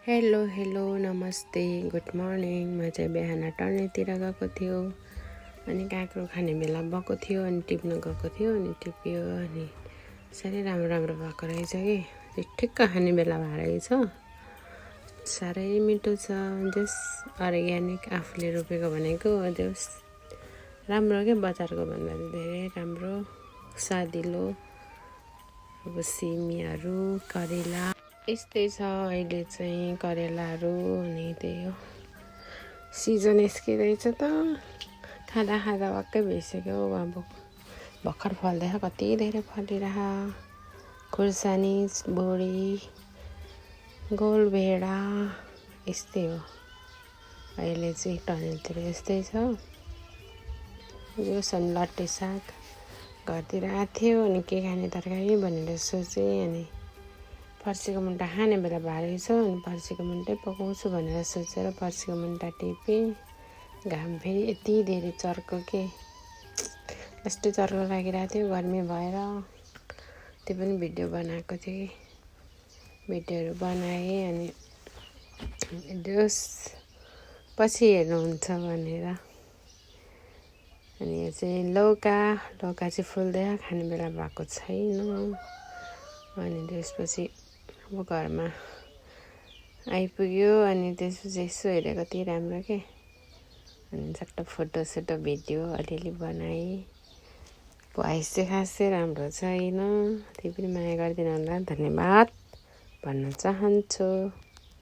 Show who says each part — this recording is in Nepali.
Speaker 1: हेलो हेलो नमस्ते गुड मर्निङ। म चाहिँ बिहान टर्नेतिर गएको थियो अनि काँक्रो खाने बेला भएको थियो अनि टिप्न गएको थियो अनि टिप्यो अनि साह्रै राम्रो राम्रो भएको रहेछ कि ठिक्क खाने बेला भएर रहेछ। साह्रै मिठो छ। जस अर्ग्यानिक आफूले रोपेको भनेको जस राम्रो के बजारको भन्दा धेरै राम्रो स्वादिलो। अब सिमीहरू करेला यस्तै छ अहिले चाहिँ करेलाहरू अनि त्यही हो सिजन निस्किँदैछ त खाँदा खाँदा वाक्कै भइसक्यो। अब भर्खर फल्दैछ कति धेरै फलिरह खुर्सानी बोडी गोलभेडा यस्तै हो अहिले चाहिँ टर्नेलतिर यस्तै छ। यो सन लट्टे साग घरतिर आएको थियो अनि के खाने तरकारी भनेर सोचेँ अनि फर्सीको मुन्टा खाने बेला भारै छ अनि फर्सीको मुन्टै पकाउँछु भनेर सोचेर फर्सीको मुन्टा टिपेँ। घाम फेरि यति धेरै चर्को के यस्तो चर्को लागिरहेको थियो गर्मी भएर त्यो पनि भिडियो बनाएको थिएँ भिडियोहरू बनाएँ अनि जस पछि हेर्नुहुन्छ भनेर। अनि यो चाहिँ लौका चाहिँ फुल्दै खाने बेला भएको छैन अनि त्यसपछि अब घरमा आइपुग्यो अनि त्यसपछि यसो हेरेँ कति राम्रो के अनि चट्ट फोटो भिडियो अलिअलि बनाएँ। भोइस चाहिँ खासै राम्रो छैन त्यही पनि माया गरिदिनु होला धन्यवाद भन्न चाहन्छु।